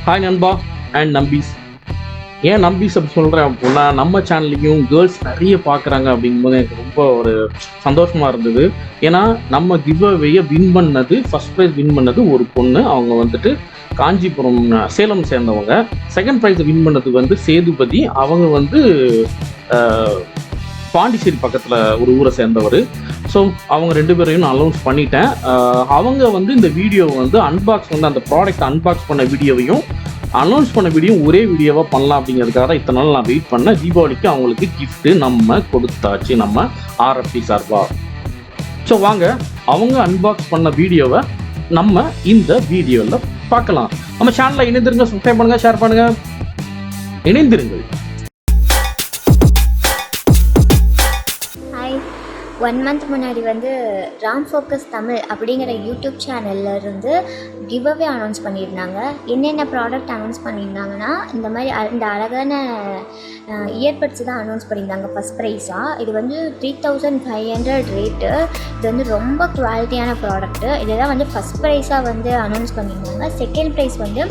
Hi நண்பா and நம்பீஸ். ஏன் நம்பீஸ் அப்படி சொல்கிறேன் அப்படின்னா, நம்ம சேனல்லையும் கேர்ள்ஸ் நிறைய பார்க்குறாங்க அப்படிங்கும்போது எனக்கு ரொம்ப ஒரு சந்தோஷமாக இருந்தது. ஏன்னா நம்ம கிவ்அவேயை வின் பண்ணது, ஃபர்ஸ்ட் ப்ரைஸ் வின் பண்ணது ஒரு பொண்ணு. அவங்க வந்துட்டு காஞ்சிபுரம் சேலம் சேர்ந்தவங்க. செகண்ட் ப்ரைஸ் வின் பண்ணது வந்து சேதுபதி. அவங்க வந்து பாண்டிச்சேரி பக்கத்தில் ஒரு ஊரை சேர்ந்தவர். ஸோ அவங்க 2 பேரையும் நான் அனௌன்ஸ் பண்ணிட்டேன். அவங்க வந்து இந்த வீடியோவை வந்து அன்பாக்ஸ் வந்து அந்த ப்ராடக்ட் அன்பாக்ஸ் பண்ண வீடியோவையும் அனௌன்ஸ் பண்ண வீடியோ ஒரே வீடியோவாக பண்ணலாம் அப்படிங்கிறதுக்காக தான் இத்தனை நாள் நான் வெயிட் பண்ணேன். தீபாவளிக்கு அவங்களுக்கு கிஃப்ட்டு நம்ம கொடுத்தாச்சு, நம்ம ஆர்எஃப்பி சார்பாக. ஸோ வாங்க அவங்க அன்பாக்ஸ் பண்ண வீடியோவை நம்ம இந்த வீடியோவில் பார்க்கலாம். நம்ம சேனலில் இணைந்திருங்க, சப்ஸ்கிரைப் பண்ணுங்கள், ஷேர் பண்ணுங்கள், இணைந்திருங்கள். 1 மந்த் முன்னாடி வந்து ராம் ஃபோக்கஸ் தமிழ் அப்படிங்கிற யூடியூப் சேனல்லேருந்து கிவ்அவே அனௌன்ஸ் பண்ணியிருந்தாங்க. என்னென்ன ப்ராடக்ட் அனௌன்ஸ் பண்ணியிருந்தாங்கன்னா, இந்த மாதிரி இந்த அழகான இயர்பட்ஸ் தான் அனௌன்ஸ் பண்ணியிருந்தாங்க ஃபஸ்ட் ப்ரைஸாக. இது வந்து 3500 ரேட்டு. இது வந்து ரொம்ப குவாலிட்டியான ப்ராடக்ட்டு. இதுதான் வந்து ஃபஸ்ட் ப்ரைஸாக வந்து அனௌன்ஸ் பண்ணியிருந்தாங்க. செகண்ட் ப்ரைஸ் வந்து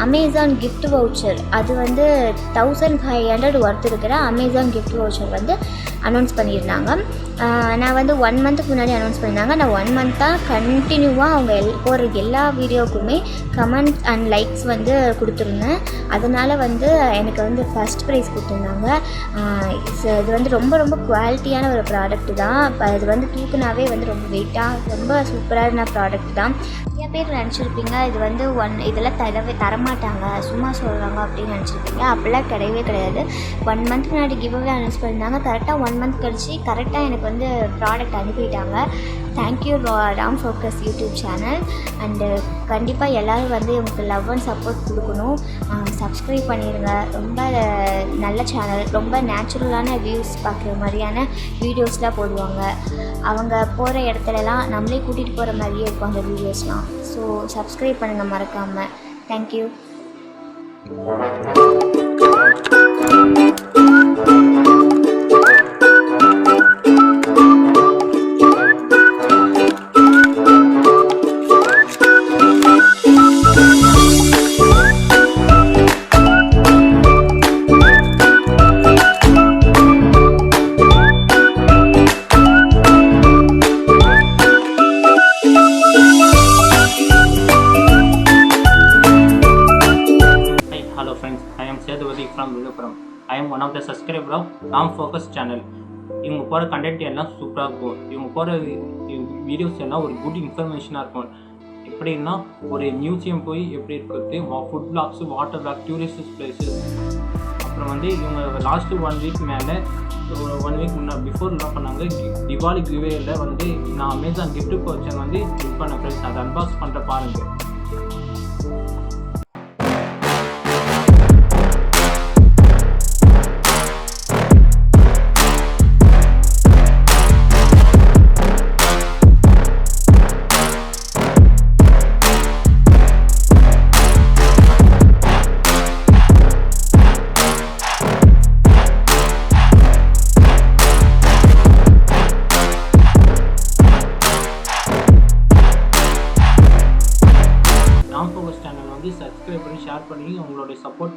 அமேசான் கிஃப்ட் வவுச்சர். அது வந்து 1500 ஒர்த் இருக்கிற அமேசான் கிஃப்ட் வவுச்சர் வந்து அனௌன்ஸ் பண்ணியிருந்தாங்க. நான் வந்து 1 மந்த்துக்கு முன்னாடி அனௌன்ஸ் பண்ணியிருந்தாங்க. நான் 1 மந்த்தாக கண்டினியூவாக அவங்க போடுற எல்லா வீடியோக்குமே கமெண்ட் அண்ட் லைக்ஸ் வந்து கொடுத்துருந்தேன். அதனால் வந்து எனக்கு வந்து ஃபஸ்ட் ப்ரைஸ் கொடுத்துருந்தாங்க. இது வந்து ரொம்ப ரொம்ப குவாலிட்டியான ஒரு ப்ராடக்ட் தான். இது வந்து தூக்குனாவே வந்து ரொம்ப வெயிட்டாக ரொம்ப சூப்பரான ப்ராடக்ட் தான். நிறைய பேர் நினச்சிருப்பீங்க இது வந்து இதெல்லாம் தரமாட்டாங்க, சும்மா சொல்கிறாங்க அப்படின்னு நினச்சிருப்பீங்க. அப்படிலாம் கிடையவே கிடையாது. 1 மந்த் முன்னாடி கிவ்அவே அனௌன்ஸ் பண்ணியிருந்தாங்க. கரெக்டாக 1 மந்த் கழிச்சு கரெக்டாக எனக்கு வந்து ப்ராடக்ட் அனுப்பிட்டாங்க. Thank you Ram focus YouTube channel. And கண்டிப்பாக எல்லோரும் வந்து உங்களுக்கு லவ் அண்ட் சப்போர்ட் கொடுக்கணும். சப்ஸ்கிரைப் பண்ணிடுங்க. ரொம்ப நல்ல சேனல், ரொம்ப நேச்சுரலான வியூஸ் பார்க்குற மாதிரியான வீடியோஸ்லாம் போடுவாங்க. அவங்க போகிற இடத்துலலாம் நம்மளே கூட்டிகிட்டு போகிற மாதிரியே இருக்கும் அந்த வீடியோஸ்லாம். ஸோ சப்ஸ்கிரைப் பண்ணுங்கள் மறக்காமல். Thank you. I am one of the subscriber of Ram Focus channel. இவங்க போகிற கண்டென்ட் எல்லாம் சூப்பராக இருக்கும். இவங்க போகிற வீடியோஸ் எல்லாம் ஒரு குட் இன்ஃபர்மேஷனாக இருக்கும். எப்படின்னா ஒரு மியூசியம் போய் எப்படி இருக்கிறது, food blocks, water block, tourist places. அப்புறம் வந்து இவங்க லாஸ்ட்டு 1 வீக் மேலே 1 வீக் முன்னாடி பிஃபோர் என்ன பண்ணாங்க, திவாலி கிவேயில் வந்து நான் அமேசான் கிஃப்ட் வவுச்சர் வந்து கிஃப்ட் பண்ண ஃப்ரெண்ட்ஸ் அதை அன்பாக்ஸ் பண்ணுற பாருங்கள். சப்ஸ்கிரைப் பண்ணி ஷேர் பண்ணி உங்களுடைய சப்போர்ட்